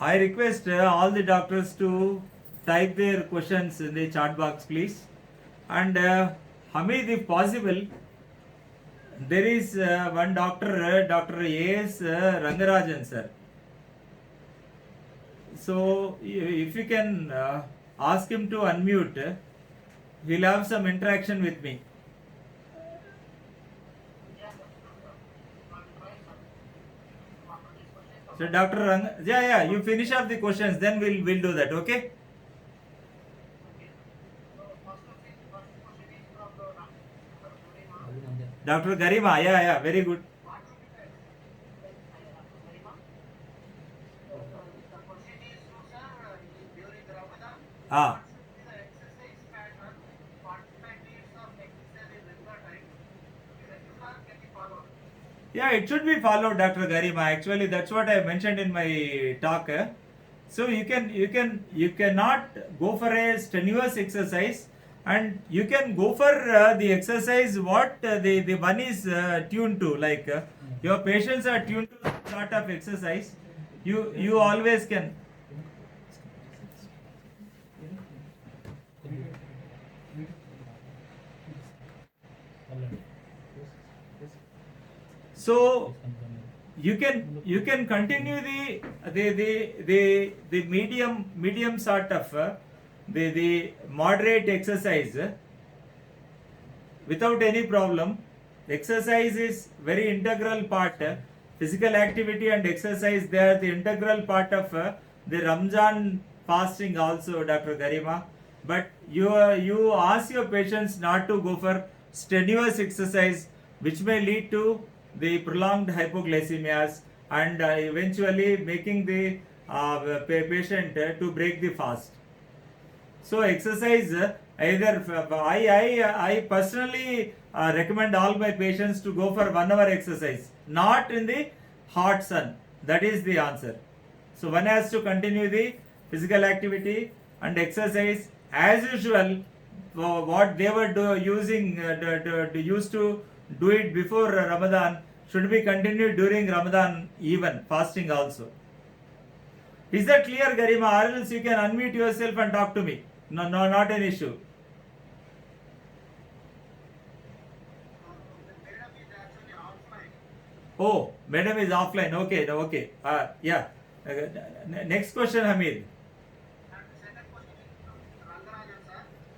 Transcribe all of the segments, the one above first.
I request all the doctors to type their questions in the chat box, please. And Hamid, if possible, there is one doctor, Dr. A.S. Rangarajan, sir. So, if you can ask him to unmute, he'll have some interaction with me. So, Dr. yeah, you finish up the questions, then we'll do that, okay? Dr. Garima, yeah, very good. Ah. Yeah, it should be followed, Dr. Garima. Actually, that's what I mentioned in my talk. So you cannot go for a strenuous exercise, and you can go for the exercise what the one is tuned to. Like your patients are tuned to some sort of exercise. You always can. So you can continue the medium sort of the moderate exercise without any problem. Exercise is very integral part. Physical activity and exercise, they are the integral part of the Ramzan fasting also, Dr. Garima. But you ask your patients not to go for strenuous exercise, which may lead to the prolonged hypoglycemias and eventually making the patient to break the fast. So exercise either I personally recommend all my patients to go for 1 hour exercise, not in the hot sun. That is the answer. So one has to continue the physical activity and exercise as usual. What they were using used to do it before Ramadan should be continued during Ramadan, even fasting also. Is that clear, Garima? Or else you can unmute yourself and talk to me. No, not an issue. Oh, madam is offline. Okay. Yeah. Next question, Hamid.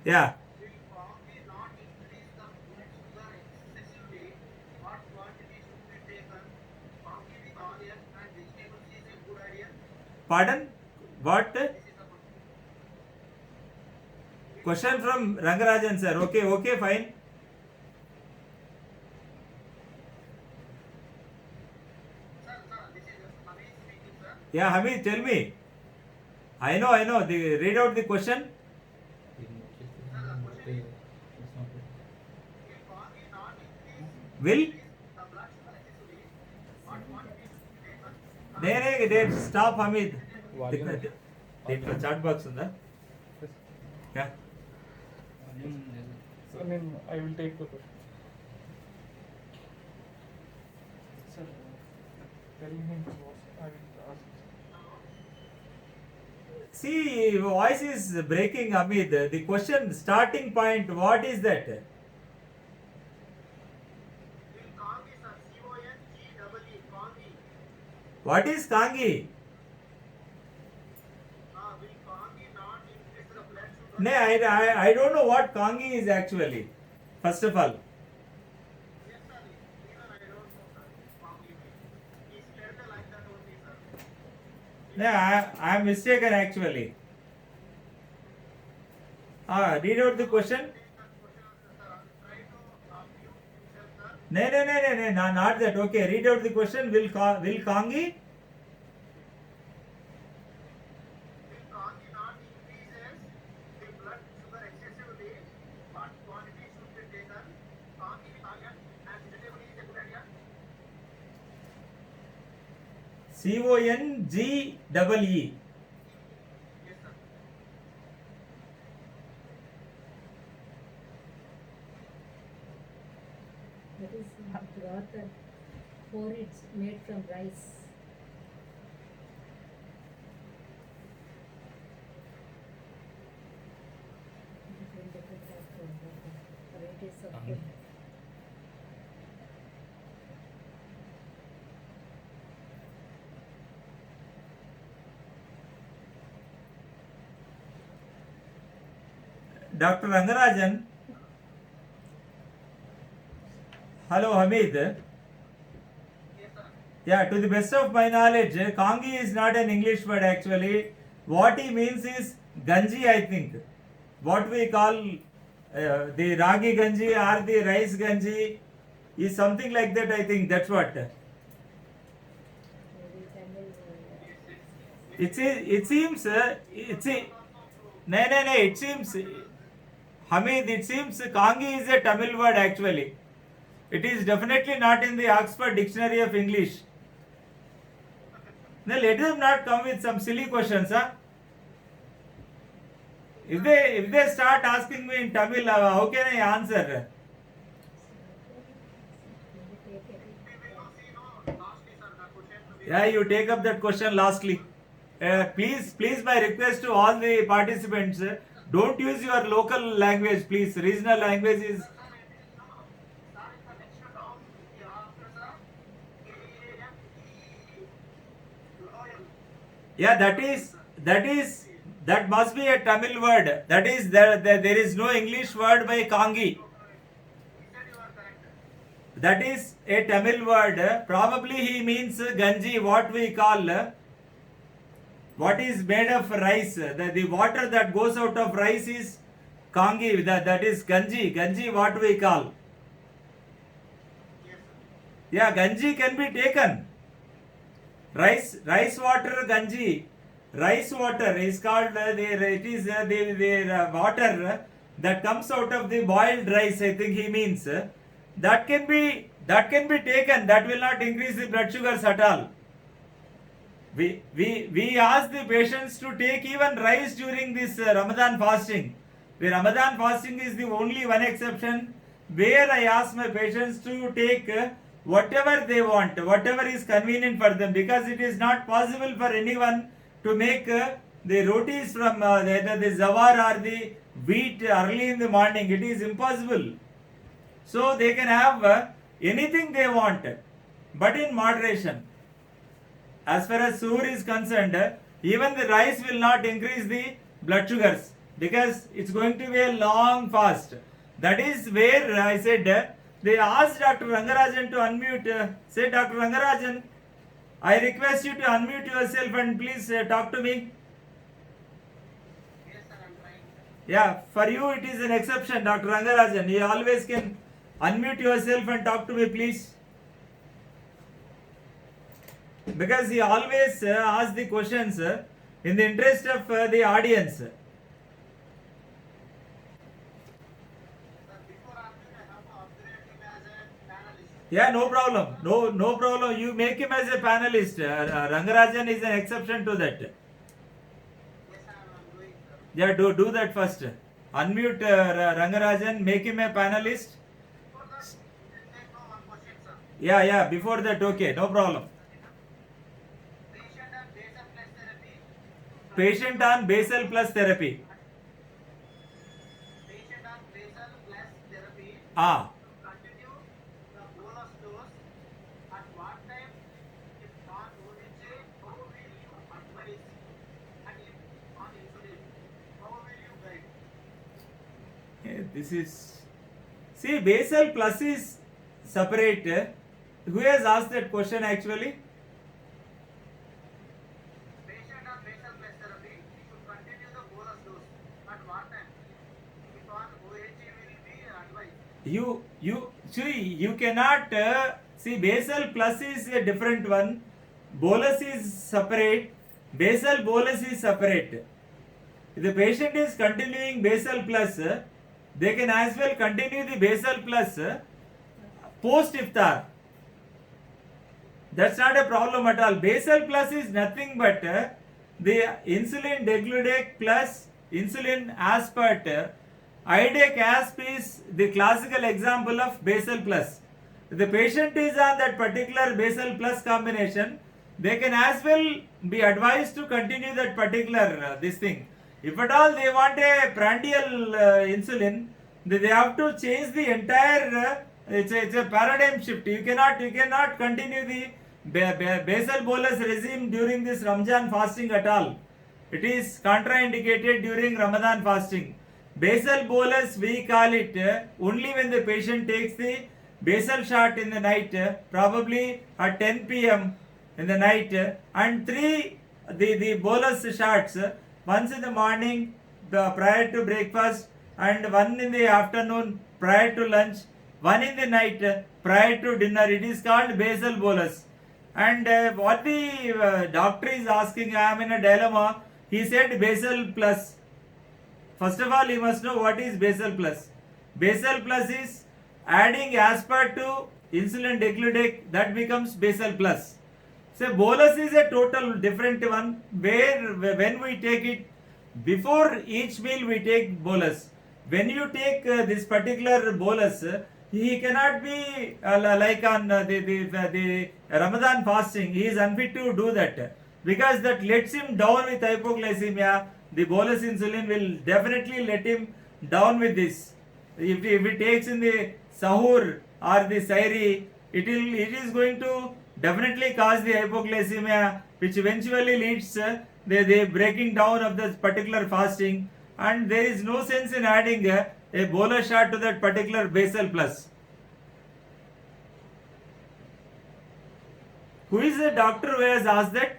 Yeah. Pardon? What? Question from Rangarajan, sir. Okay, fine. Yeah, Hamid, tell me. I know. Read out the question. Will? Stop, Hamid. దీంట్లో chat box ఉందా? Yeah. I will take the question. Sir, tell him I will ask. See, voice is breaking, Hamid. The question starting point, what is that? What is Kangi? No, I don't know what Kangi is actually. First of all. No, I am mistaken actually. Read out the question. No, not that. Okay, read out the question. Will Kangi? CONGEE. That is broth and porridge made from rice. Okay. Dr. Rangarajan. Hello, Hamid. Yeah, to the best of my knowledge, Kangi is not an English word actually. What he means is Ganji, I think. What we call the Ragi Ganji or the rice Ganji is something like that, I think. That's what. Maybe Tamil. It seems, no, it seems, Hamid, it seems Kangi is a Tamil word actually. It is definitely not in the Oxford Dictionary of English. Now let them not come with some silly questions, huh? If they start asking me in Tamil, how can I answer? Maybe take it. Yeah, you take up that question lastly. Please, my request to all the participants, don't use your local language, please. Regional language is. Yeah, that must be a Tamil word. That is there is no English word by Kangi. That is a Tamil word. Probably he means Ganji, what we call, what is made of rice. The water that goes out of rice is Kangi. That is Ganji. Ganji, what we call. Yeah, Ganji can be taken. Rice water Ganji. Rice water is called the water that comes out of the boiled rice. I think he means that can be taken. That will not increase the blood sugars at all. We ask the patients to take even rice during this Ramadan fasting. The Ramadan fasting is the only one exception where I ask my patients to take whatever they want, whatever is convenient for them, because it is not possible for anyone to make the rotis from either the zawar or the wheat early in the morning. It is impossible. So they can have anything they want, but in moderation. As far as suhoor is concerned, even the rice will not increase the blood sugars because it's going to be a long fast. That is where I said they asked Dr. Rangarajan to unmute. Say, Dr. Rangarajan, I request you to unmute yourself and please talk to me. Yes, sir, I'm trying. Yeah, for you it is an exception, Dr. Rangarajan. You always can unmute yourself and talk to me, please. Because he always asks the questions in the interest of the audience. Sir, before asking, I have to upgrade him as a panelist. Yeah, no problem. No problem. You make him as a panelist. Rangarajan is an exception to that. Yes, sir, I'm doing, sir. Yeah, do that first. Unmute Rangarajan, make him a panelist. Before that, you can take one question, sir. Yeah, before that, okay, no problem. Patient on basal plus therapy. Patient on basal plus therapy. Patient on basal plus therapy. Ah, Continue the bolus dose. At what time, if on OHA, how will you advise? And if on insulin, how will you guide? this is. See, basal plus is separate. Who has asked that question actually? Patient on basal plus therapy, he should continue the bolus dose. At what time? If on OHA will be advised. You cannot see basal plus is a different one. Bolus is separate. Basal bolus is separate. If the patient is continuing basal plus, they can as well continue the basal plus post iftar. That's not a problem at all. Basal plus is nothing but the insulin degludec plus insulin aspart. Idec asp is the classical example of basal plus. If the patient is on that particular basal plus combination, they can as well be advised to continue that particular this thing. If at all they want a prandial insulin, they have to change the entire. It's a paradigm shift. You cannot continue the basal bolus regime during this Ramzan fasting at all. It is contraindicated during Ramadan fasting. Basal bolus we call it only when the patient takes the basal shot in the night, probably at 10 p.m. in the night, and the bolus shots, once in the morning prior to breakfast, and one in the afternoon prior to lunch, one in the night prior to dinner. It is called basal bolus. And what the doctor is asking, I am in a dilemma. He said basal plus. First of all, you must know what is basal plus. Basal plus is adding aspart to insulin degludec, that becomes basal plus. So bolus is a total different one, where when we take it before each meal we take bolus. When you take this particular bolus, he cannot be like on the Ramadan fasting. He is unfit to do that, because that lets him down with hypoglycemia. The bolus insulin will definitely let him down with this. If he takes in the sahur or the sairi, it is going to definitely cause the hypoglycemia, which eventually leads the breaking down of this particular fasting, and there is no sense in adding a bolus shot to that particular basal plus. Who is the doctor who has asked that?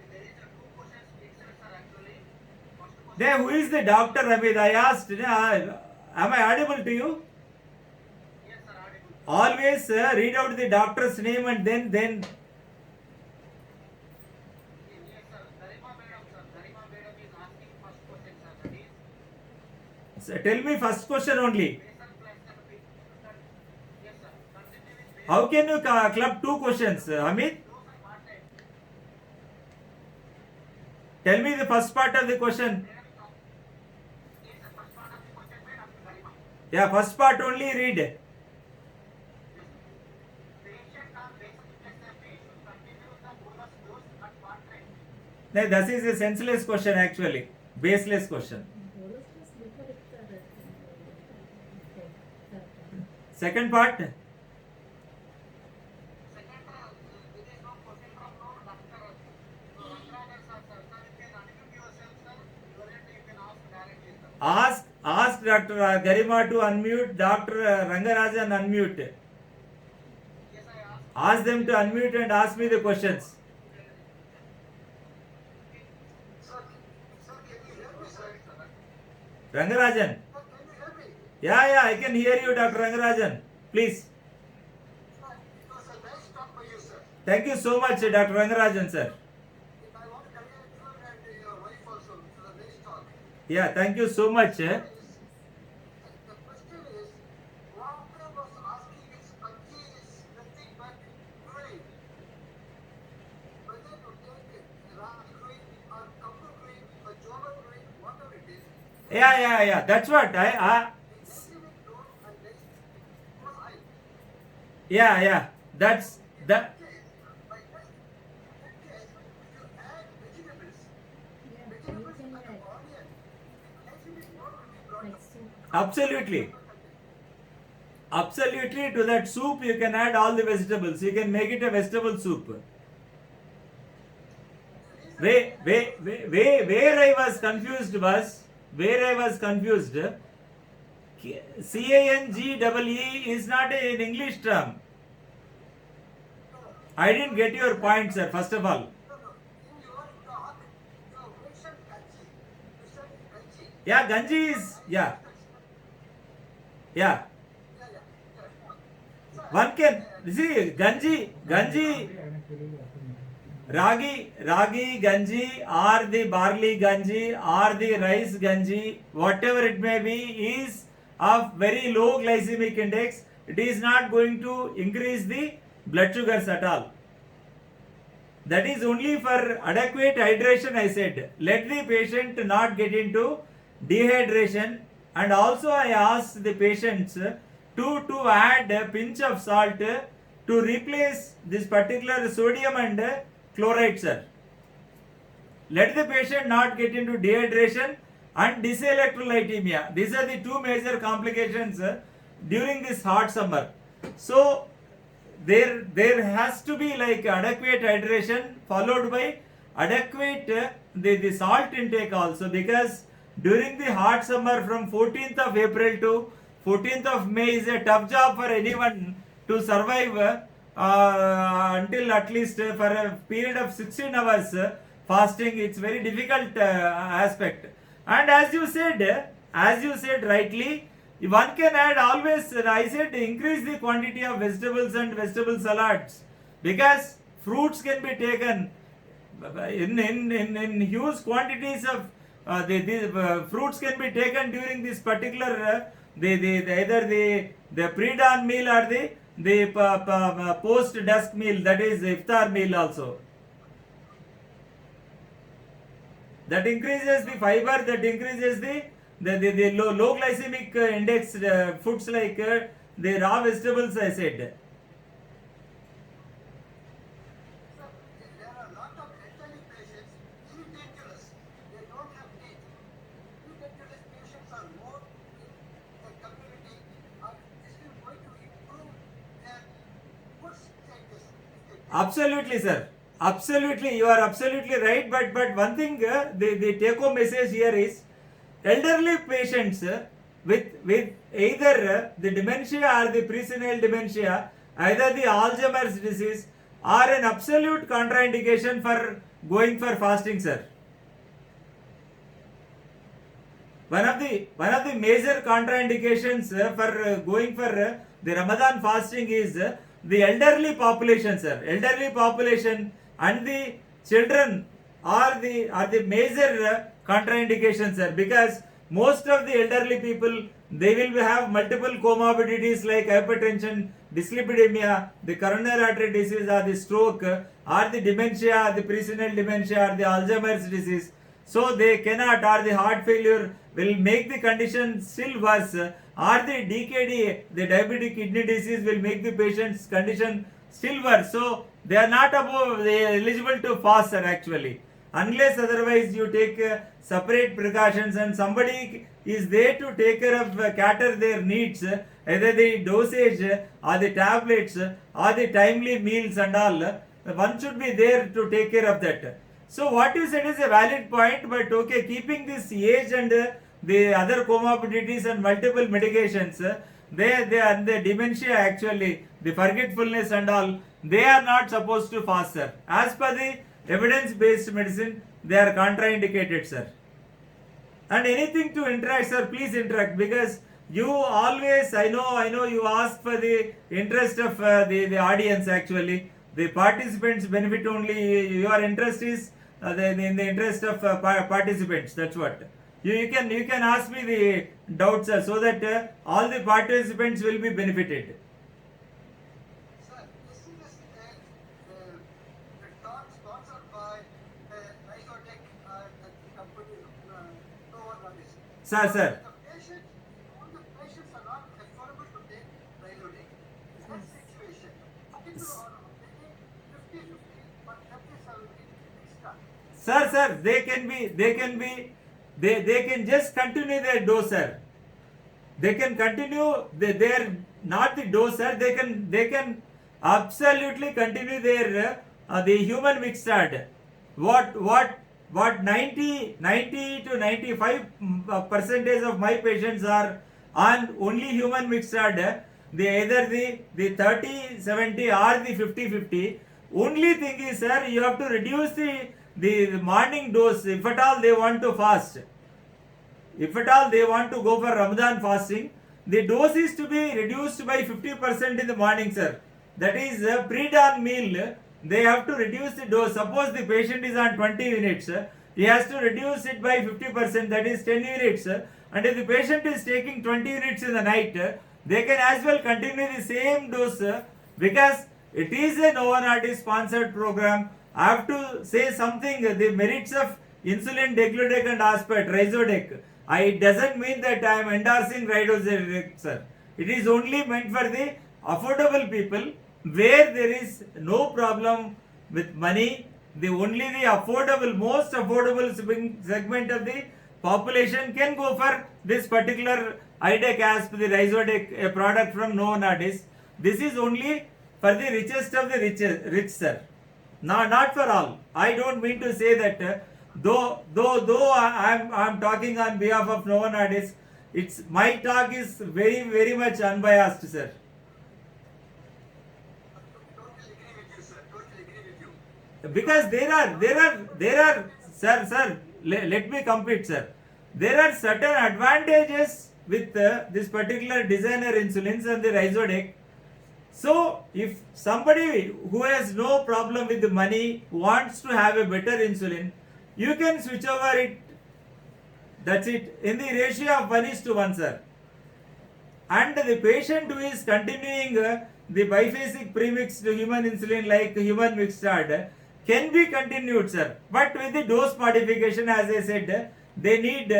There is a two questions itself, sir, actually. First question, Then who is the doctor, Amit? I asked. Am I audible to you? yes, sir, audible. Always read out the doctor's name and then. Yes, sir. Garima madam, sir. Garima madam is asking first question, sir. That is So tell me first question only. basal plus the yes, sir. Continue with basal. How can you club two questions, Amit? No, sir, what time? Tell me the first part of the question. Yes, sir. First part of the question made after Garima. Yeah, first part only read. Patient on basic therapy should continue the bolus dose at what time? No, that is a senseless question actually. Baseless question. bolus plus before iftar. Second part. Second, there is no question from no doctor. So, Ranganathan sir, sir, you can unmute yourself, sir. You can ask directly, sir. Ask Dr. Garima to unmute. Dr. Rangarajan unmute. Yes, I asked. Ask them to unmute and ask me the questions. Sir, can you hear me, sir? Rangarajan. Sir, can you hear me? Yeah, I can hear you, Dr. Rangarajan. Please. It was a nice talk by you, sir. Thank you so much, Dr. Rangarajan, sir. I want to congratulate you and your wife also. It was a nice talk. Yeah, thank you so much. The question is, doctor was asking if Kanji is nothing but green. Whether to take Raj green or Kambu green or Jova green, whatever it is, Yeah. That's what negative tone and next was I. yeah. That's that. By that case, you add vegetables. Yeah, you Vegetables can like add onion, negative tone will be brought like up. soup. Absolutely. To that soup, you can add all the vegetables. You can make it a vegetable soup. Where I was confused was, CANGEE is not an English term. I didn't get your point, sir, first of all. No. In your talk, you mentioned Kanji. You said Kanji. Yeah, Ganji is, yeah. Yeah. One can, see, Ganji, Ragi Ganji, or the barley Ganji, or the rice Ganji, whatever it may be, is of very low glycemic index. It is not going to increase the blood sugars at all. That is only for adequate hydration, I said. Let the patient not get into dehydration. And also I asked the patients to add a pinch of salt to replace this particular sodium and chloride, sir. Let the patient not get into dehydration, and dyselectrolytemia. These are the two major complications during this hot summer. So there has to be like adequate hydration followed by adequate the salt intake also, because during the hot summer from 14th of April to 14th of May is a tough job for anyone to survive until at least for a period of 16 hours fasting. It's very difficult aspect. And as you said rightly, one can add always, I said, increase the quantity of vegetables and vegetable salads, because fruits can be taken in huge quantities of the fruits can be taken during this particular either the pre-dawn meal or the post-dusk meal, that is iftar meal also. That increases the fiber, that increases the low glycemic index foods like the raw vegetables, I said. Sir, there are a lot of elderly patients, ridiculous. They don't have teeth. Ridiculous patients are more in the community, and this is going to improve their food status. Absolutely, sir. Absolutely, you are absolutely right. But one thing, the take home message here is, elderly patients with either the dementia or the presenile dementia, either the Alzheimer's disease, are an absolute contraindication for going for fasting, sir. One of the major contraindications for going for the Ramadan fasting is the elderly population, sir. Elderly population and the children are the major contraindications, sir, because most of the elderly people, they will have multiple comorbidities like hypertension, dyslipidemia, the coronary artery disease, or the stroke, or the dementia, the presenile dementia, or the Alzheimer's disease. So they cannot, or the heart failure will make the condition still worse, or the DKD, the diabetic kidney disease, will make the patient's condition still worse. So they are not eligible to fast, sir, actually, unless otherwise you take separate precautions and somebody is there to take care of cater their needs, either the dosage or the tablets or the timely meals and all. One should be there to take care of that. So what you said is a valid point, but okay, keeping this age and the other comorbidities and multiple medications, they are the dementia, actually the forgetfulness and all, they are not supposed to fast, sir. As per the evidence-based medicine, they are contraindicated, sir. And anything to interact, sir, please interact, because you always, I know you ask for the interest of the audience, actually. The participants benefit only, your interest is in the interest of participants, that's what. You can ask me the doubts, sir, so that all the participants will be benefited. Sir, this is a talk sponsored by Rhizotech and company Novo Nordisk. Sir. All the patients are not affordable to take Rhizotech. That situation, people are taking 50-50, but 30-70 extra. Sir, they can just continue their dose, sir. They can continue their not the dose, sir. They can absolutely continue their the human mixed. What 90 to 95 percentage of my patients are on only human mixed. They either the 30-70 or the 50-50. Only thing is, sir, you have to reduce the morning dose if at all they want to fast. If at all they want to go for Ramadan fasting, the dose is to be reduced by 50% in the morning, sir. That is pre-dawn meal. They have to reduce the dose. Suppose the patient is on 20 units, he has to reduce it by 50%, that is 10 units. And if the patient is taking 20 units in the night, they can as well continue the same dose, because it is a Novo Nordisk sponsored program. I have to say something, the merits of insulin degludec and aspart, Rhizotech. It doesn't mean that I am endorsing Rhizotech, sir. It is only meant for the affordable people, where there is no problem with money. The only the affordable, most affordable segment of population can go for this particular Idecasp, the Rhizodec, a product from Novo Nordisk. This is only for the richest of the rich, sir. Not for all. I don't mean to say that though I'm talking on behalf of Novo Nordisk, it's my talk is very much unbiased, sir. Totally agree with you, sir. Totally agree with you. Because there are sir, let me complete, sir. There are certain advantages with this particular designer insulins and the Rhizodec. So if somebody who has no problem with the money wants to have a better insulin, you can switch over it. That's it, in the ratio of 1:1, sir. And the patient who is continuing the biphasic premixed human insulin like human mixed can be continued, sir. But with the dose modification, as I said, they need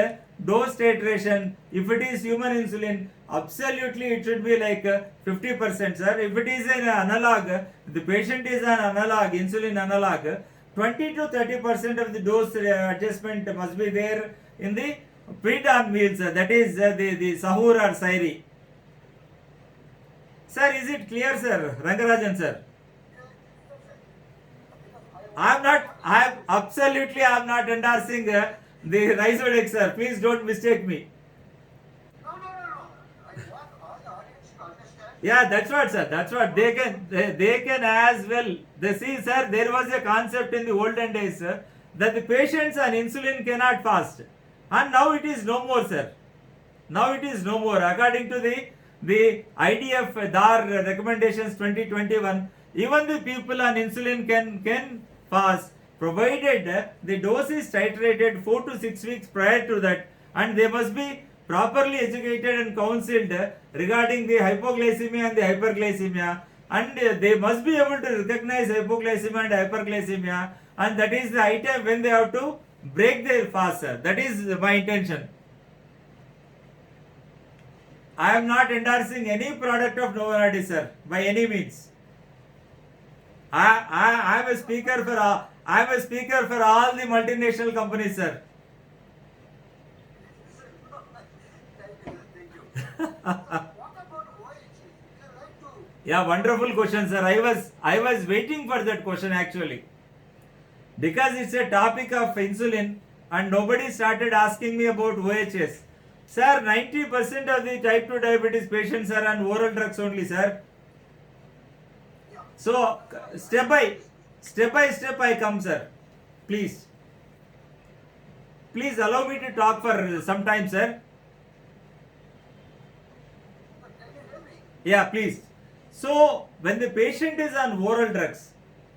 dose titration. If it is human insulin, absolutely it should be like 50%, sir. If it is an analog, the patient is an analog, insulin analog, 20 to 30% of the dose adjustment must be there in the pre-dawn meals, that is the sahur or sairi. Sir, is it clear, sir? Rangarajan, sir. I'm not endorsing the Rhizodec, sir. Please don't mistake me. No. I want all the audience to understand. Yeah, that's what, sir. That's what they can as well. They see, sir, there was a concept in the olden days, sir, that the patients on insulin cannot fast, and now it is no more, sir. Now it is no more. According to the IDF DAR recommendations 2021, even the people on insulin can fast, provided the dose is titrated 4 to 6 weeks prior to that, and they must be properly educated and counseled regarding the hypoglycemia and the hyperglycemia, and they must be able to recognize hypoglycemia and hyperglycemia, and that is the item when they have to break their fast, sir. That is my intention. I am not endorsing any product of Novo Nordisk, sir, by any means. I am a speaker for all. I am a speaker for all the multinational companies, sir. Thank you. What about OH? Is it right to Yeah, wonderful question, sir. I was waiting for that question actually, because it's a topic of insulin and nobody started asking me about OHS. Sir, 90% of the type 2 diabetes patients are on oral drugs only, sir. So step by step I come, sir. Please allow me to talk for some time, sir. Yeah, please. So when the patient is on oral drugs,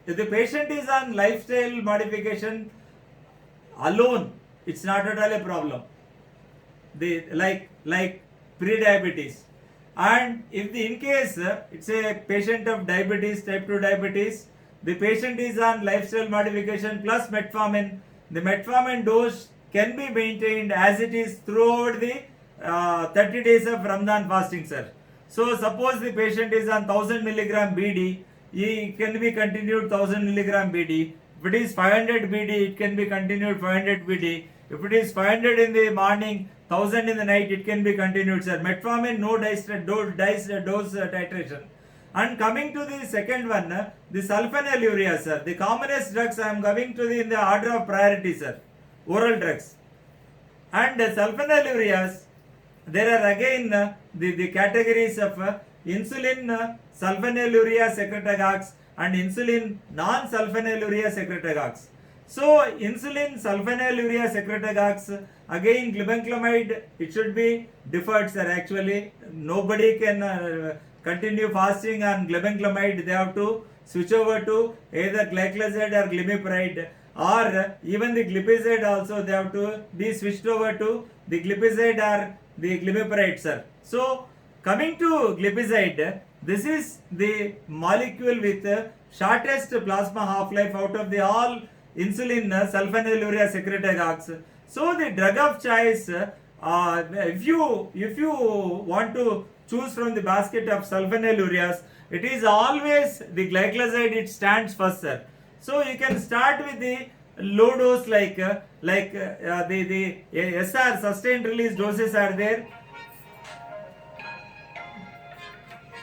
if the patient is on lifestyle modification alone, it's not at all a problem. The like pre-diabetes, and if the in case it's a patient of diabetes, type 2 diabetes, the patient is on lifestyle modification plus metformin, the metformin dose can be maintained as it is throughout the 30 days of Ramadan fasting, sir. So suppose the patient is on 1000 milligram BD, he can be continued 1000 milligram BD. If it is 500 BD, it can be continued 500 BD. If it is 500 in the morning, 1000 in the night, it can be continued, sir. Metformin, no dose titration. And coming to the second one, the sulfonylurea, sir. The commonest drugs I am going to in the order of priority, sir. Oral drugs. And sulfonylureas, there are again the categories of insulin sulfonylurea secretagogues and insulin non-sulfonylurea secretagogues. So insulin sulfonylurea secretagogues, again glibenclamide, it should be deferred, sir. Actually, nobody can continue fasting on glibenclamide. They have to switch over to either glyclazide or glimepiride, or even the glipizide also they have to be switched over to the glipizide or the glimepiride, sir. So coming to glipizide, this is the molecule with shortest plasma half-life out of the all insulin sulfonylurea secretagogues. So the drug of choice, if you want to choose from the basket of sulfonylureas, it is always the glyclazide. It stands first, sir. So you can start with the low dose the SR sustained release doses are there,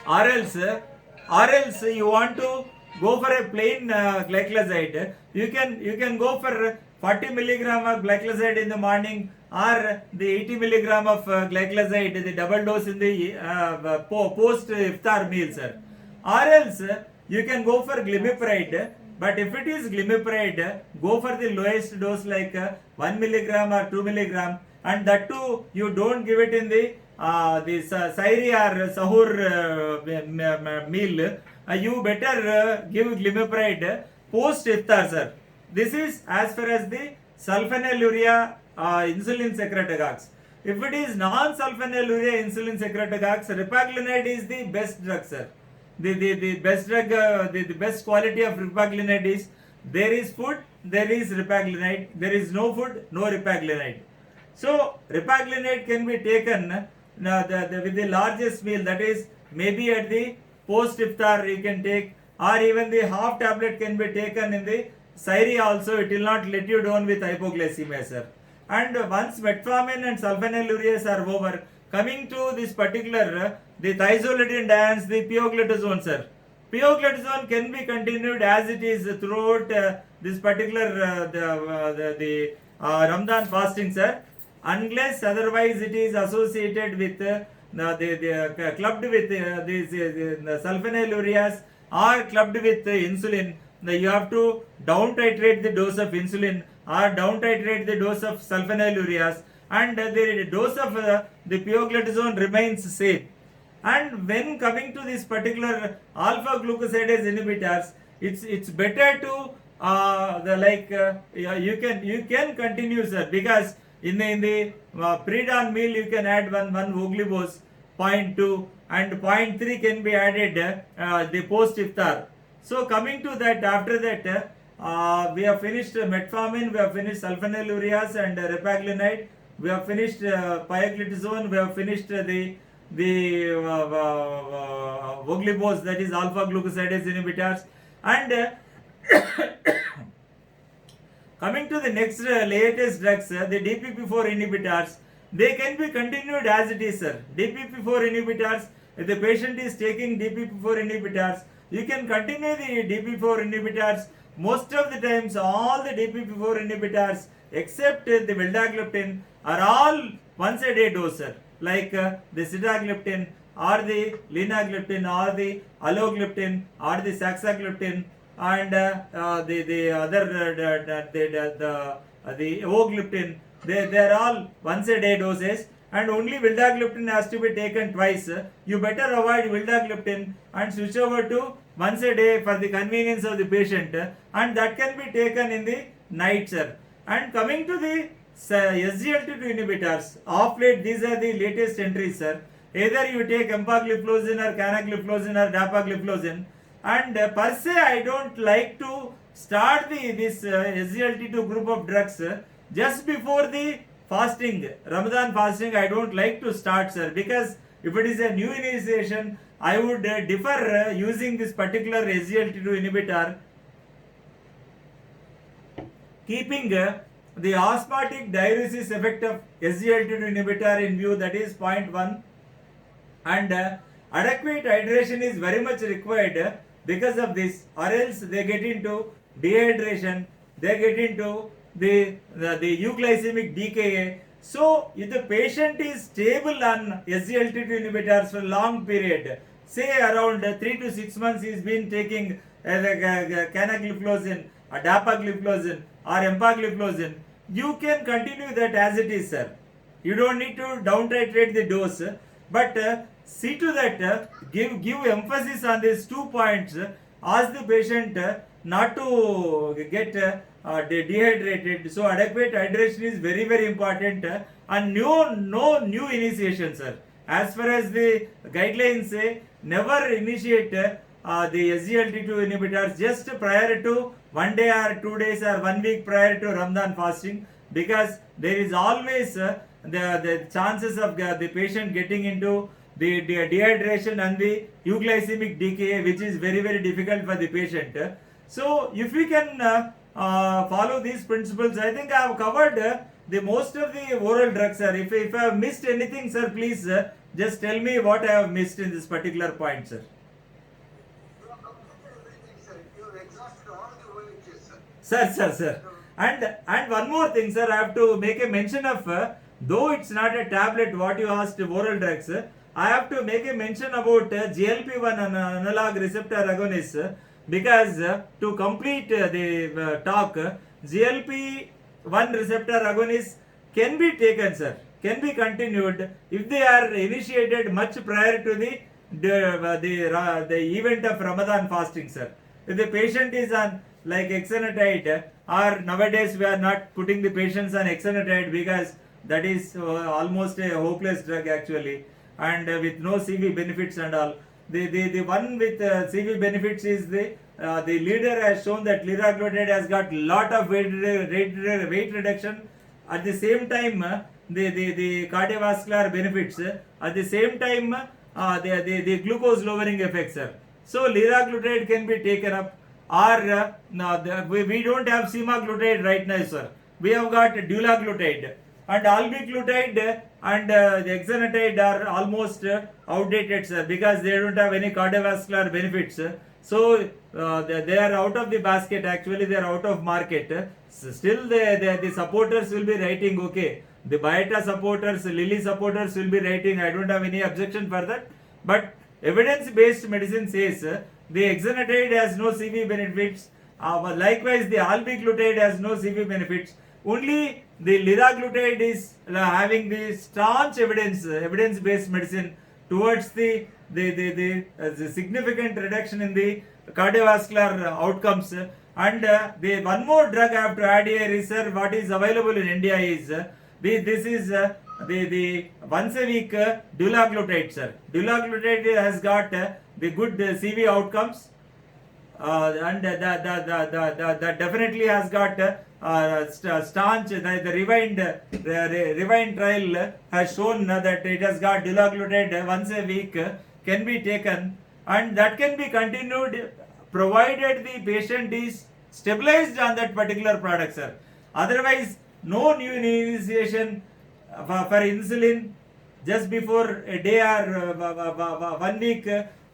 or else you want to go for a plain glycoside, you can go for 40 milligram of glycoside in the morning, or the 80 milligram of glycoside, the double dose in the post iftar meal, sir. Or else you can go for glimepiride, but if it is glimepiride, go for the lowest dose like 1 milligram or 2 milligram, and that too you don't give it in the Sairi or Sahur meal. You better give glimepiride post iftar, sir. This is as far as the sulfonylurea insulin secretagogues. If it is non-sulfonylurea insulin secretagogues, repaglinide is the best drug, sir. The best drug, the best quality of repaglinide is there is food, there is repaglinide, there is no food, no repaglinide. So repaglinide can be taken with the largest meal, that is maybe at the post iftar you can take, or even the half tablet can be taken in the Sairi also. It will not let you down with hypoglycemia, sir. And once metformin and sulfonylureas are over, coming to this particular the thiazolidine dians, the pioglitazone, sir. Pioglitazone can be continued as it is throughout this particular Ramadan fasting, sir, unless otherwise it is associated with clubbed with these sulfonylureas or clubbed with insulin. You have to down titrate the dose of insulin or down titrate the dose of sulfonylureas, and the dose of the pioglitazone remains same. And when coming to this particular alpha glucosidase inhibitors, it's better to you can continue, sir, because in the pre-dawn meal you can add one voglibose 0.2 and 0.3 can be added the post iftar. So coming to that, after that we have finished metformin, we have finished sulfonylureas and repaglinide, we have finished pioglitazone, we have finished the voglibose, that is alpha glucosidase inhibitors, and coming to the next latest drugs, the DPP4 inhibitors, they can be continued as it is, sir. DPP4 inhibitors, if the patient is taking DPP4 inhibitors, you can continue the DPP4 inhibitors. Most of the times, all the DPP4 inhibitors except the vildagliptin are all once a day dose, sir. Like the sitagliptin or the linagliptin or the alogliptin or the saxagliptin and the other the ogliptin, they are all once a day doses, and only vildagliptin has to be taken twice. You better avoid vildagliptin and switch over to once a day for the convenience of the patient, and that can be taken in the night, sir. And coming to the SGLT2 inhibitors, of late these are the latest entries, sir. Either you take empagliflozin or canagliflozin or dapagliflozin, and per se I don't like to start this SGLT2 group of drugs just before the fasting, Ramadan fasting. I don't like to start, sir, because if it is a new initiation, I would defer using this particular SGLT2 inhibitor, keeping the osmotic diuresis effect of SGLT2 inhibitor in view, that is 0.1, and adequate hydration is very much required because of this, or else they get into dehydration, they get into the euglycemic DKA. So if the patient is stable on SGLT2 inhibitors for a long period, say around 3 to 6 months, he has been taking canagliflozin, dapagliflozin or empagliflozin, you can continue that as it is, sir. You don't need to down titrate the dose, but see to that, give emphasis on these 2 points. Ask the patient not to get dehydrated. So adequate hydration is very, very important, and no new initiation, sir. As far as the guidelines say, never initiate the SGLT2 inhibitors just prior to 1 day or 2 days or 1 week prior to Ramadan fasting, because there is always the chances of the patient getting into the dehydration and the euglycemic DKA, which is very, very difficult for the patient. So if we can follow these principles. I think I have covered the most of the oral drugs, sir. If I have missed anything, sir, please just tell me what I have missed in this particular point, sir. You have completed everything, sir. You have exhausted all the OHs, sir. Sir. And one more thing, sir, I have to make a mention of, though it's not a tablet, what you asked, oral drugs, I have to make a mention about GLP-1 analog receptor agonist, because to complete the talk, GLP-1 receptor agonists can be taken, sir, can be continued if they are initiated much prior to the event of Ramadan fasting, sir. If the patient is on like exenatide, or nowadays we are not putting the patients on exenatide because that is almost a hopeless drug actually, and with no CV benefits and all. The one with CV benefits is the leader has shown that liraglutide has got lot of weight reduction. At the same time, the cardiovascular benefits. At the same time, the glucose lowering effects, sir. So liraglutide can be taken up, or we don't have semaglutide right now, sir. We have got dulaglutide and albiglutide and the exenatide are almost outdated, sir, because they don't have any cardiovascular benefits. So they are out of the basket. Actually, they are out of market. Still, the supporters will be writing. Okay, the Byetta supporters, Lilly supporters will be writing. I don't have any objection for that. But evidence-based medicine says the exenatide has no CV benefits. Likewise, the albiglutide has no CV benefits. Only the liraglutide is having the staunch evidence-based medicine towards the significant reduction in the cardiovascular outcomes. And the one more drug I have to add here is, sir, what is available in India is the once a week dulaglutide, sir. Dulaglutide has got the good CV outcomes, and that definitely has got staunch. The Rewind trial has shown that it has got dulaglutide once a week can be taken, and that can be continued provided the patient is stabilized on that particular product, sir. Otherwise, no new initiation for insulin just before a day or 1 week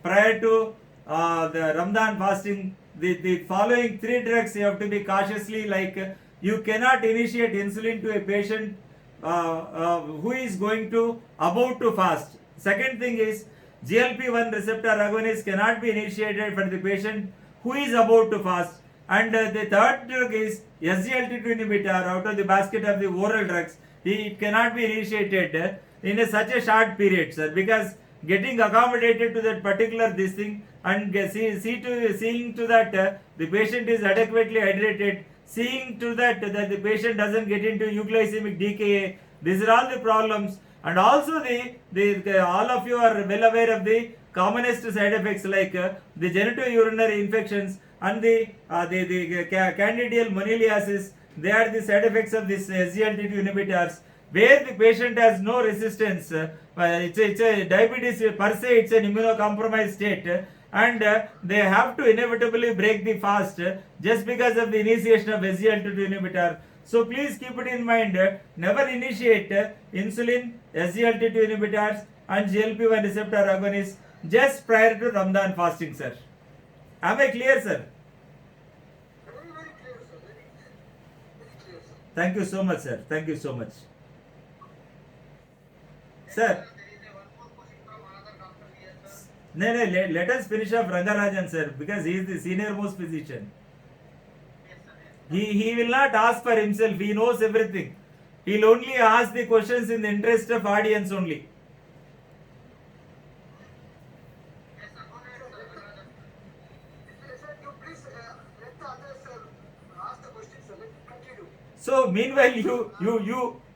prior to the Ramadan fasting. The following 3 drugs you have to be cautiously, like you cannot initiate insulin to a patient who is going to about to fast. Second thing is GLP-1 receptor agonist cannot be initiated for the patient who is about to fast. And the third drug is SGLT2 inhibitor out of the basket of the oral drugs. It cannot be initiated in such a short period, sir, because getting accommodated to that particular this thing, and seeing to that the patient is adequately hydrated, seeing to that the patient doesn't get into euglycemic DKA. These are all the problems. And also the all of you are well aware of the commonest side effects like the genitourinary infections and the candidial moniliasis. They are the side effects of this SGLT2 inhibitors, where the patient has no resistance. It's a diabetes per se, it's an immunocompromised state, and they have to inevitably break the fast just because of the initiation of SGLT2 inhibitor. So please keep it in mind, never initiate insulin, SGLT2 inhibitors and GLP-1 receptor agonists just prior to Ramadan fasting, sir. Am I clear, sir? Very, very clear, sir. Very clear, sir. Thank you so much, sir. Thank you so much. Sir, There is one more question from another doctor here, sir. let us finish off Rangarajan, sir, because he is the senior most physician. Yes, sir. Yes. He will not ask for himself. He knows everything. He'll only ask the questions in the interest of audience only. Yes, sir. Go ahead, sir. Sir, you please let the others ask the questions, sir. Let me continue. So meanwhile,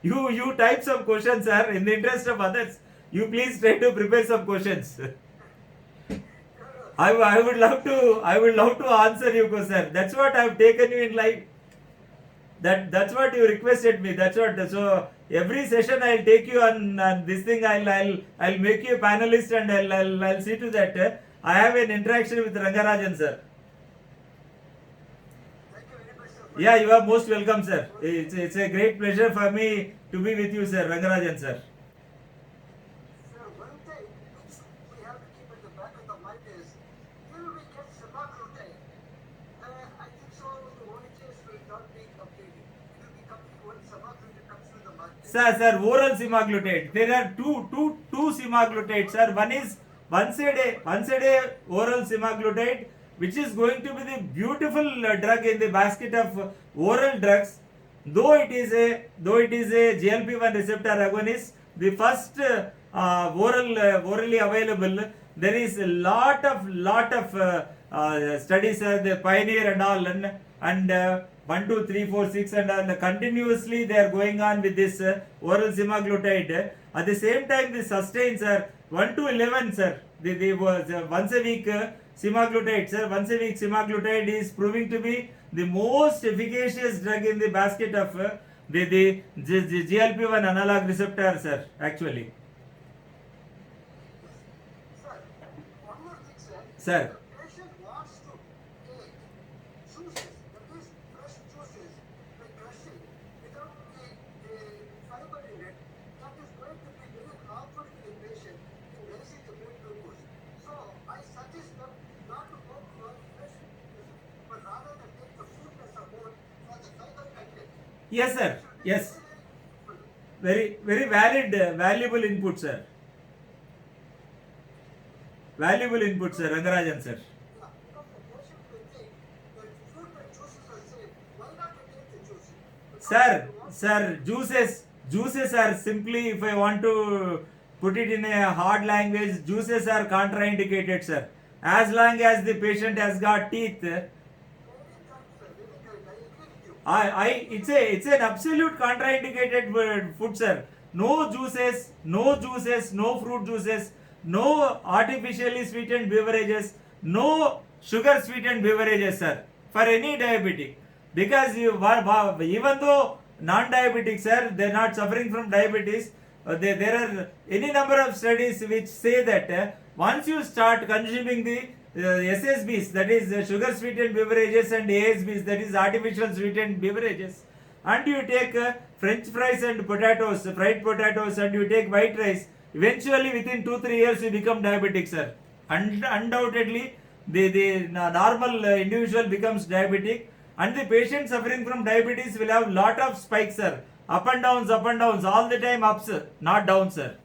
you type some questions, sir. In the interest of others, you please try to prepare some questions. I would love to answer you, sir. That's what I've taken you in live. That's what you requested me. That's what. So every session I'll take you on this thing. I'll make you a panelist, and I'll see to that I have an interaction with Rangarajan, sir. Thank you very much, sir. Yeah, you are most welcome, sir. It's a great pleasure for me to be with you, sir, Rangarajan, sir. Sir, one thing which we have to keep at the back of the mind is, will we get semaglutide? I think so. The OHS will not be completed. It will be complete when semaglutide comes to the market. Sir, oral semaglutide. There are two semaglutides, sir. One is once a day oral semaglutide, which is going to be the beautiful drug in the basket of oral drugs. Though it is a GLP-1 receptor agonist, the first orally available. There is a lot of studies, the Pioneer and all, and 1, 2, 3, 4, 6 and all, continuously they are going on with this oral semaglutide. At the same time, the sustains are 1 to 11, sir. The once a week semaglutide, sir. Once a week semaglutide is proving to be the most efficacious drug in the basket of the GLP-1 analog receptor, sir. Actually, Sir, one more thing, sir. sir. The patient wants to take juices, that is fresh juices, by crushing without the fiber in it. That is going to be very harmful to the patient in raising the blood glucose. So I suggest them not to go for fresh juices, but rather than take the sweetness of more for the fiber content. Yes, sir. Yes. Very valid, valuable input, sir. Valuable input, sir. Rangarajan, sir. Yeah, because the patient will think that fruit and juices are safe. Why not to take the juice? Because Juices are simply, if I want to put it in a hard language, juices are contraindicated, sir. As long as the patient has got teeth, very correct, sir. Very correct. I agree with you. it's an absolute contraindicated food, sir. No juices, no fruit juices, no artificially sweetened beverages, no sugar sweetened beverages, sir, for any diabetic. Because even though non-diabetics, sir, they are not suffering from diabetes, there are any number of studies which say that once you start consuming the SSBs, that is sugar sweetened beverages, and ASBs, that is artificial sweetened beverages, and you take French fries and potatoes, fried potatoes, and you take white rice, eventually within 2-3 years you become diabetic, sir. Undoubtedly, the normal individual becomes diabetic, and the patient suffering from diabetes will have lot of spikes, sir. Up and downs, all the time ups, not downs, sir.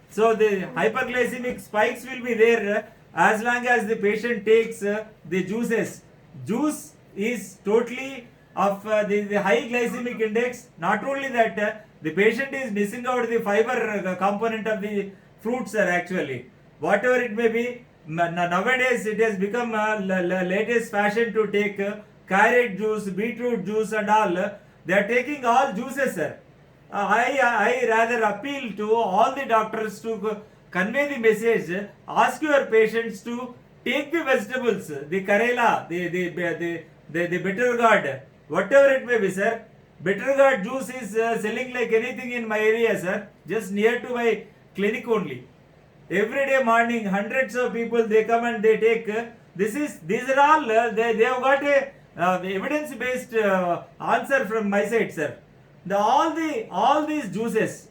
So the hyperglycemic spikes will be there as long as the patient takes the juices. Juice is totally of the high glycemic index. Not only that, the patient is missing out the fiber component of the fruits, sir, actually. Whatever it may be, nowadays it has become latest fashion to take carrot juice, beetroot juice and all. They are taking all juices, sir. I rather appeal to all the doctors to convey the message. Ask your patients to take the vegetables, the karela, the bitter gourd, whatever it may be, sir. Bitter gourd juice is selling like anything in my area, sir. Just near to my clinic only. Every day morning, hundreds of people they come and they take. These are all they have got a evidence based answer from my side, sir. All these juices,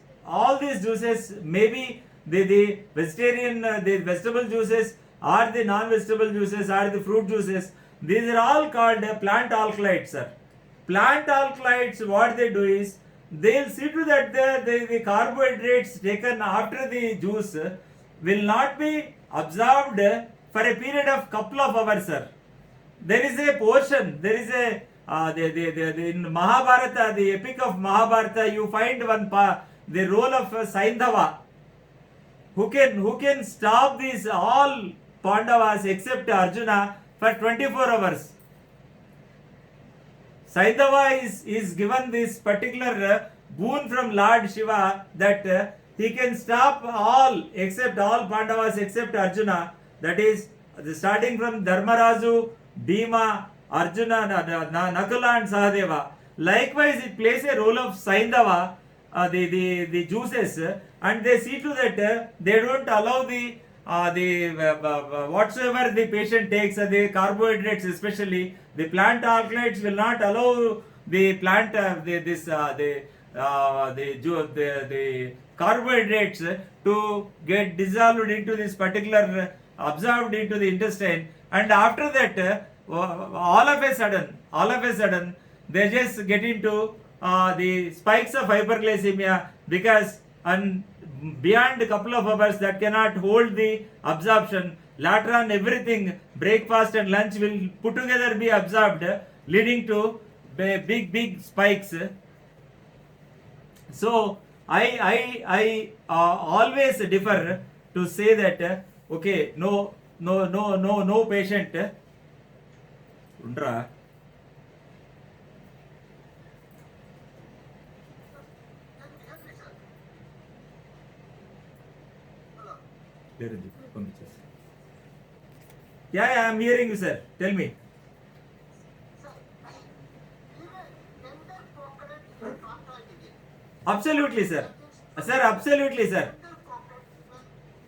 maybe the vegetarian, the vegetable juices, or the non-vegetable juices, or the fruit juices, these are all called plant alkaloids, sir. Plant alkaloids, what they do is, they'll see to that the carbohydrates taken after the juice will not be absorbed for a period of couple of hours, sir. There is a portion, in Mahabharata, the epic of Mahabharata, you find the role of Saindhava, who can stop these all Pandavas except Arjuna for 24 hours. Saindhava is given this particular boon from Lord Shiva that he can stop all Pandavas except Arjuna. That is starting from Dharmaraju, Bhima, Arjuna, Nakula and Sahadeva. Likewise, it plays a role of Saindhava, the juices, and they see to that they don't allow the whatsoever the patient takes, the carbohydrates especially, the plant alkaloids will not allow the plant the carbohydrates to get dissolved into this particular absorbed into the intestine, and after that all of a sudden they just get into the spikes of hyperglycemia, because and beyond a couple of hours that cannot hold the absorption. Later on, everything, breakfast and lunch will put together be absorbed, leading to big spikes. So I always differ to say that okay, no patient. Undra. Yeah, I'm hearing you, sir. Tell me. Sir, even tender coconut is contraindicated. Absolutely, sir. Sir, absolutely, sir. Tender coconut is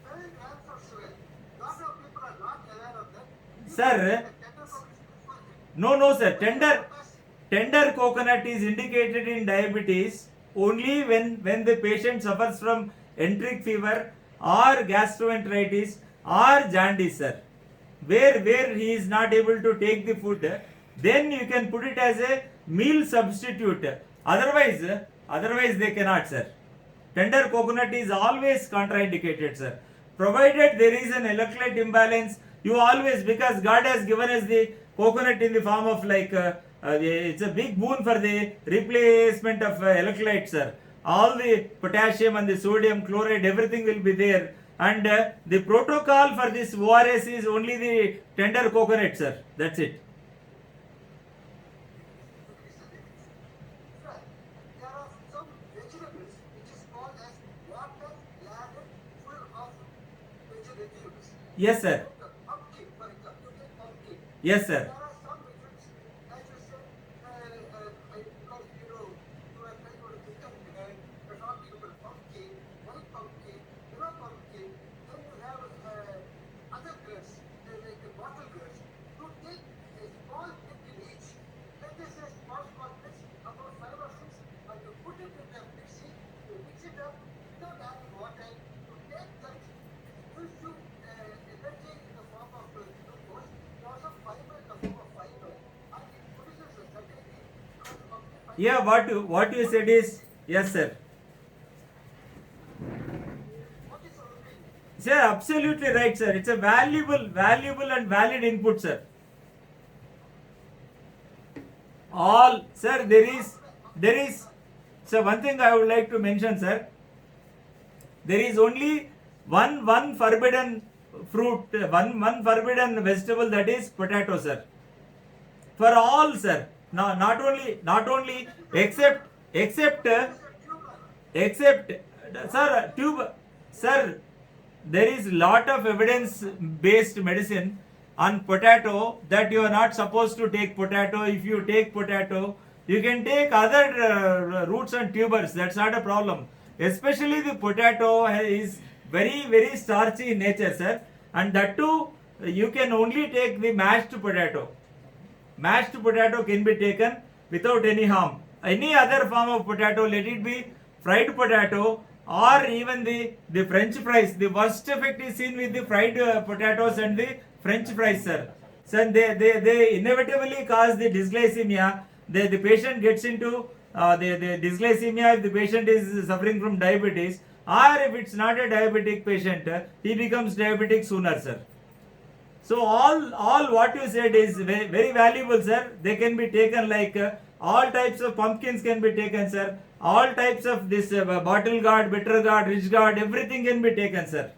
very harmful sugar. Lot of people are not aware of that. Sir, Tender coconut is poison. no, sir. Tender coconut is indicated in diabetes only when the patient suffers from enteric fever or gastroenteritis or jaundice, sir. Where he is not able to take the food, then you can put it as a meal substitute. Otherwise they cannot, sir. Tender coconut is always contraindicated, sir. Provided there is an electrolyte imbalance, you always, because God has given us the coconut in the form of it's a big boon for the replacement of electrolytes, sir. All the potassium and the sodium chloride, everything will be there. And the protocol for this ORS is only the tender coconut, sir. That's it. Sir, there are some vegetables which is called as water ladder full of vegetables. Yes, sir. Pumpkin, for example, you take pumpkin. Yes, There sir. are some vegetables, as you said, because you are trying to become you're talking about pumpkin, white pumpkin, yellow pumpkin, then you have other grains, like the bottle grains. You take a small bit in each. Let us say small bits, about 5 or 6, and you put it in the mixie, you mix it up without adding water. You take that, gives you energy in the form of glucose, also fiber in the form of fiber, and it produces a certainty because pumpkin fiber. Yeah, what you said is yes, sir. What is your opinion? Sir, absolutely right, sir. It's a valuable and valid input, sir. All, sir, there is, so one thing I would like to mention, sir. There is only one forbidden fruit, one forbidden vegetable, that is potato, sir. For all, sir. No, not only, except, sir, there is lot of evidence based medicine on potato that you are not supposed to take potato. If you take potato, you can take other roots and tubers. That's not a problem. Especially the potato is very starchy in nature, sir. And that too, you can only take the mashed potato. Mashed potato can be taken without any harm. Any other form of potato, let it be fried potato or even the French fries. The worst effect is seen with the fried potatoes and the French fries, sir. So they inevitably cause the dysglycemia. The patient gets into the dysglycemia if the patient is suffering from diabetes, or if it's not a diabetic patient, he becomes diabetic sooner, sir. So all what you said is very valuable, sir. They can be taken like all types of pumpkins can be taken, sir. All types of this bottle gourd, bitter gourd, rich gourd, everything can be taken, sir.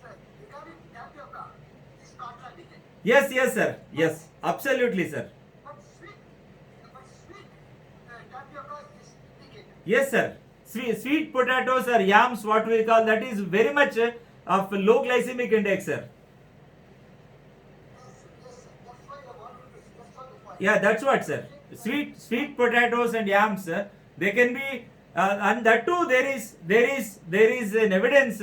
Sir, regarding tapioca, is contradicted. Yes, sir. Yes, absolutely, sir. But sweet tapioca is indicated. Yes, sir. Sweet potatoes or yams, what we call, that is very much of low glycemic index, sir. Yes, sir. That's why I wanted to specify the point. Yeah, that's what, sir. Sweet potatoes and yams, they can be And that too, there is an evidence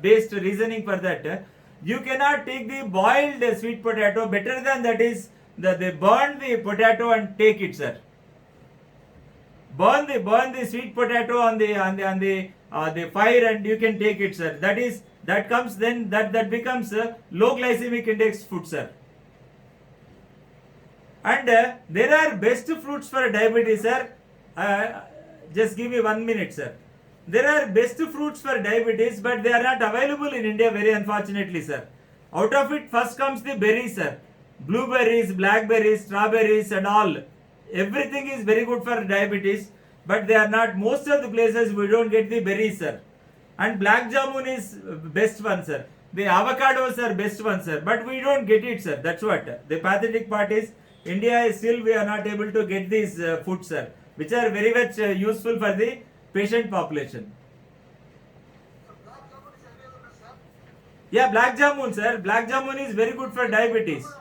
based reasoning for that. You cannot take the boiled sweet potato. Better than that is they burn the potato and take it, sir. Burn the sweet potato on the fire and you can take it, sir. That comes then that becomes low glycemic index food, sir. And there are best fruits for diabetes, sir. Just give me 1 minute, sir. There are best fruits for diabetes, but they are not available in India, very unfortunately, sir. Out of it, first comes the berries, sir. Blueberries, blackberries, strawberries, and all. Everything is very good for diabetes, but they are not. Most of the places we don't get the berries, sir. And black jamun is best one, sir. The avocados are best one, sir. But we don't get it, sir. That's what. The pathetic part is, India is still we are not able to get these foods, sir, which are very much useful for the patient population. So black jamun is available, sir. Yeah, black jamun, sir. Black jamun is very good for diabetes. In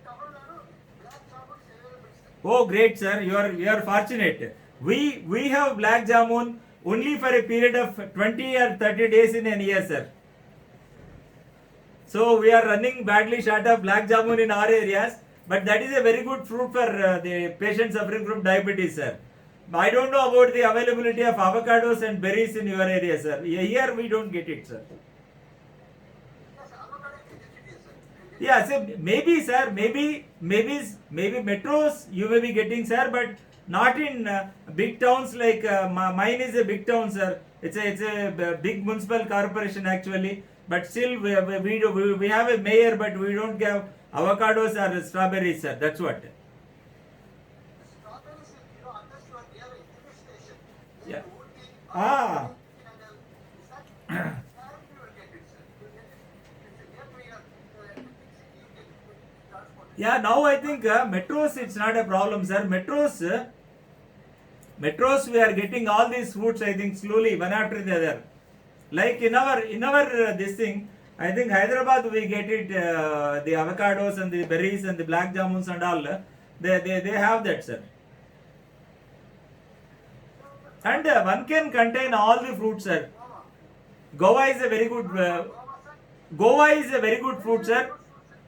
Tamil Nadu, black jamun is available, sir. Oh, great, sir. You are fortunate. We have black jamun only for a period of 20 or 30 days in a year, sir. So we are running badly short of black jamun in our areas, but that is a very good fruit for the patients suffering from diabetes, sir. I don't know about the availability of avocados and berries in your area, sir. Here we don't get it, sir. Yes, avocado is vegetarian, sir. Yeah, so maybe, sir, maybe metros you may be getting, sir, but not in big towns like mine is a big town, sir. It's a big municipal corporation actually, but still we have a mayor, but we don't have avocados or strawberries, sir. That's what. The strawberries, unless you are near a hill station, Yeah. like Ooty or Ah. There you will get it, sir. You will get it. If you near to your big city, you get transport. Yeah, now I think metros it's not a problem, sir. Metros we are getting all these foods, I think, slowly one after the other. Like in our this thing, I think Hyderabad we get it the avocados and the berries and the black jamuns and all. They have that, sir. And one can contain all the fruits, sir. Goa is a very good. Goa is a very good fruit, sir.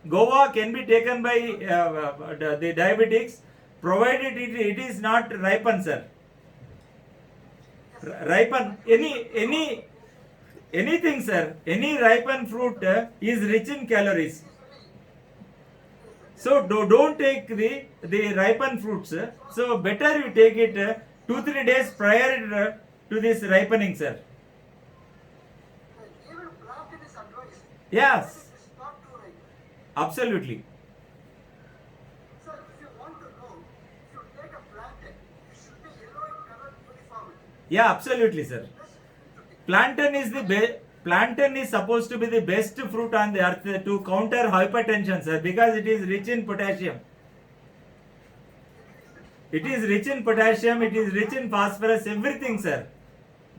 Goa can be taken by the diabetics, provided it is not ripened, sir. Ripen anything, sir. Any ripened fruit is rich in calories. So don't take the ripened fruits. So better you take it 2-3 days prior to this ripening, sir. Even plantain is advised. Yes, It's not too ripe. absolutely. Sir, if you want to know, if you take a plantain, it should be yellow in color uniformly. Yeah, absolutely, sir. Plantain is supposed to be the best fruit on the earth to counter hypertension, sir, because it is rich in potassium. It is rich in potassium, it is rich in phosphorus, everything, sir.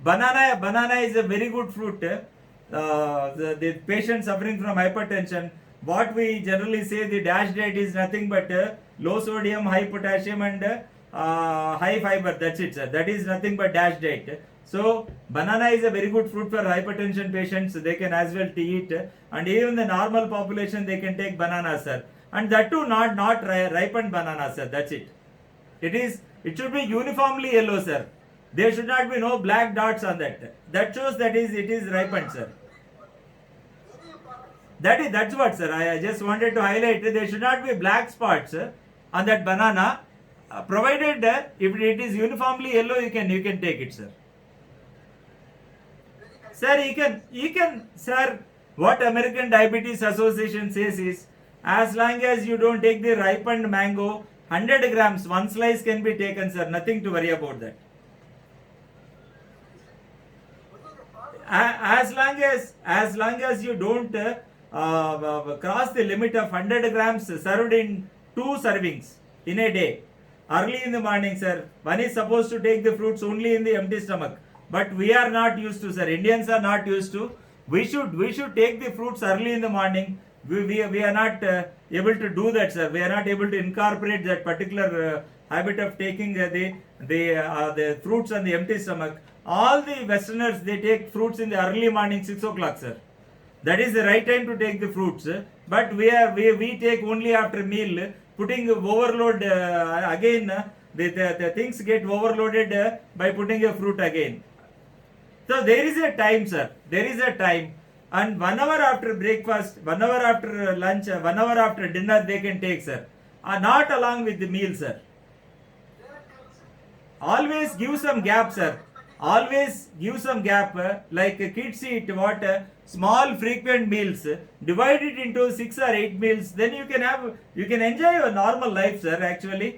Banana is a very good fruit. The patient suffering from hypertension, what we generally say the DASH diet is nothing but low sodium, high potassium and high fiber. That's it, sir. That is nothing but DASH diet. So banana is a very good fruit for hypertension patients. They can as well eat, and even the normal population they can take banana, sir. And that too not ripened banana, sir. That's it. It should be uniformly yellow, sir. There should not be no black dots on that. That shows that it is ripened, sir. That's what, sir. I just wanted to highlight. There should not be black spots on that banana. Provided if it is uniformly yellow, you can take it, sir. Sir, you can, sir. What American Diabetes Association says is, as long as you don't take the ripened mango, 100 grams, one slice can be taken, sir. Nothing to worry about that. As long as you don't cross the limit of 100 grams served in 2 servings in a day. Early in the morning, sir. One is supposed to take the fruits only in the empty stomach. But we are not used to, sir. Indians are not used to. We should take the fruits early in the morning. We are not able to do that, sir. We are not able to incorporate that particular habit of taking the fruits on the empty stomach. All the Westerners, they take fruits in the early morning, 6 o'clock, sir. That is the right time to take the fruits. But we take only after meal, putting overload again. The things get overloaded by putting a fruit again. So there is a time, sir. There is a time. And 1 hour after breakfast, 1 hour after lunch, 1 hour after dinner, they can take, sir. Not along with the meal, sir. Always give some gap, sir. Always give some gap. Like kids eat what? Small frequent meals. Divide it into 6 or 8 meals. Then you can enjoy your normal life, sir, actually.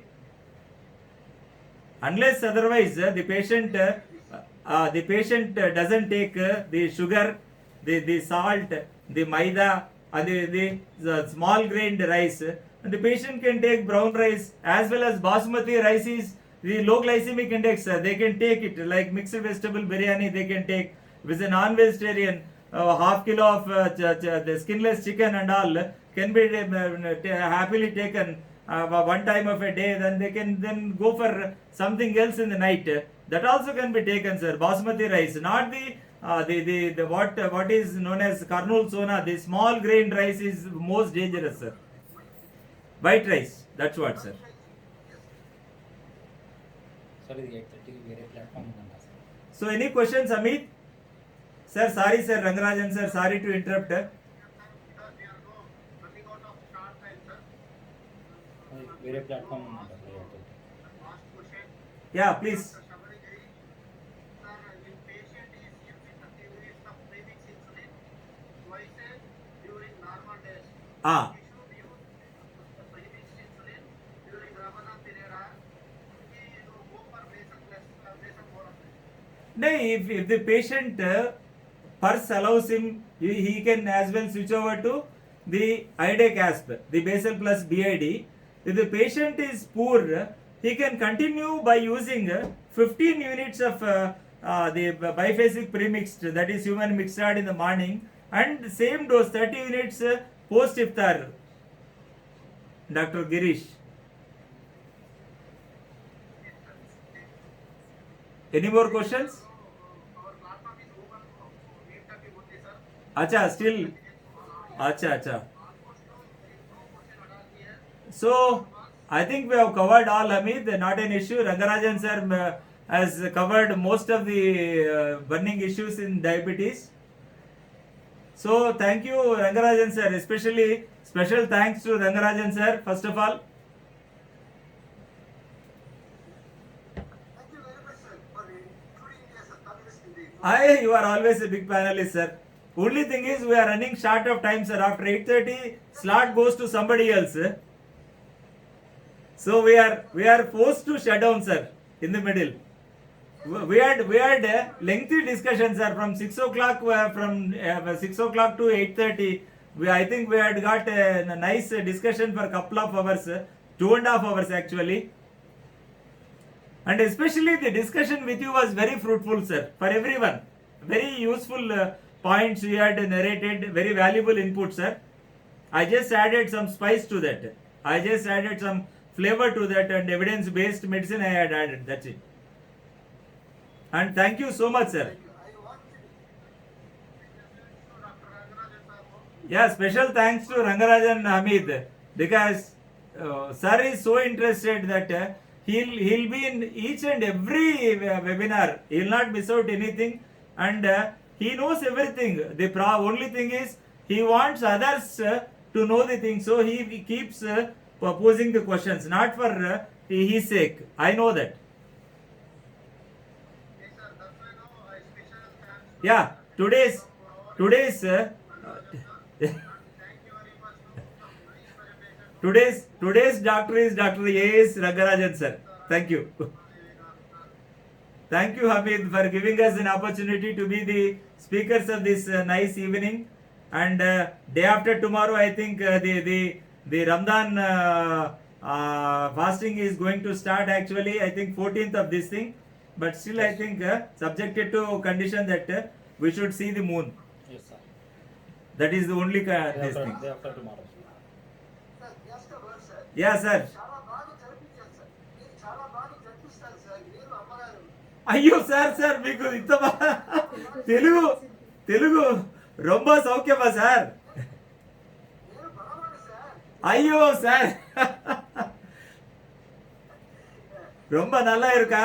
Unless otherwise the patient doesn't take the sugar, the salt, the maida, and the small grained rice. And the patient can take brown rice as well as basmati rice is the low glycemic index. They can take it like mixed vegetable biryani. They can take with a non-vegetarian half kilo of the skinless chicken and all can be happily taken. One time of a day, then they can then go for something else in the night. That also can be taken, sir. Basmati rice, not the what is known as Karnool Sona. The small grain rice is most dangerous, sir. White rice, that's what, sir. Sorry, the 8:30 వేరే platform ఉందంట sir. So any questions, Amit? Sir, sorry, sir. Rangarajan, sir, sorry to interrupt. Because we are running out of start time, sir. అది వేరే platform ఉందంట sir 8:30. Last question. Yeah, please. Sir, Shabarigiri, sir, if patient is using 30 units of premix insulin twice during normal days, Ah. he should use the premix insulin during Ramadan period, or he will go for basal plus basal oral. No, if the patient purse allows him, he can as well switch over to the IDACASP, the basal plus BID. If the patient is poor, he can continue by using 15 units of the biphasic premixed, that is human mixed in the morning, and same dose 30 units post iftar. Dr. Girish. Any more questions? Our platform is open for 8:30 only, sir. Acha, still. Acha. Almost no question at all here. So, I think we have covered all, Hamid. Not an issue. Rangarajan sir has covered most of the burning issues in diabetes. So, thank you, Rangarajan sir. Especially special thanks to Rangarajan sir, first of all. Thank you very much, sir, for including me as a panelist in the You are always a big panelist, sir. Only thing is, we are running short of time, sir. After 8:30, slot goes to somebody else. So we are forced to shut down, sir, in the middle. We had a lengthy discussion, sir, from 6 o'clock from 6 o'clock to 8:30. I think we had got a nice discussion for a couple of hours, 2.5 hours actually. And especially the discussion with you was very fruitful, sir, for everyone. Very useful points you had narrated, very valuable input, sir. I just added some spice to that. I just added some flavor to that, and evidence-based medicine I had added. That's it. And thank you so much, sir. I want to Dr. Rangarajan sir. Yeah, special thanks to Rangarajan Hamid, because sir is so interested that he'll be in each and every webinar. He'll not miss out anything, and he knows everything. The only thing is he wants others to know the thing, so he keeps posing the questions, not for his sake. I know that. Yes, sir. That's why now I special thanks to Yeah, today's Thank you very much to today's doctor is Dr. A.S. Rangarajan, sir. Thank you. Thank you, Hamid, for giving us an opportunity to be the speakers of this nice evening. And day after tomorrow, I think the Ramadan fasting is going to start. Actually, I think 14th of this thing. But still, I think subjected to condition that we should see the moon. Yes, sir. That is the only Day this after, thing. day after tomorrow. Sir, just a word, sir. Yeah, sir. చాలా బాగా జరిపించారు sir. మీరు చాలా ఇస్తాను sir మీరు అమ్మగారు అయ్యో sir sir మీకు ఇంత తెలుగు తెలుగు ரொம்ப సౌఖ్యమా సార్ నేను పరవాడు సార్ అయ్యో సార్ ரொம்ப நல்லா இருக்கா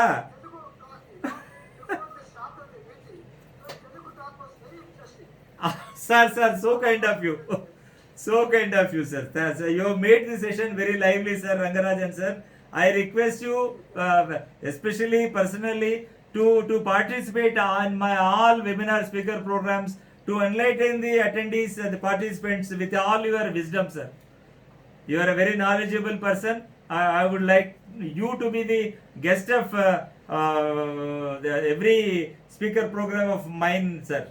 తెలుగు స్టాప్ ఉంది meeting Telugu talk was very interesting sir sir so kind of you so kind of you sir. You have made the session very lively sir, Rangarajan sir. I request you especially personally to participate on my all webinar speaker programs, to enlighten the attendees, the participants with all your wisdom sir. You are a very knowledgeable person. I would like you to be the guest of every speaker program of mine sir.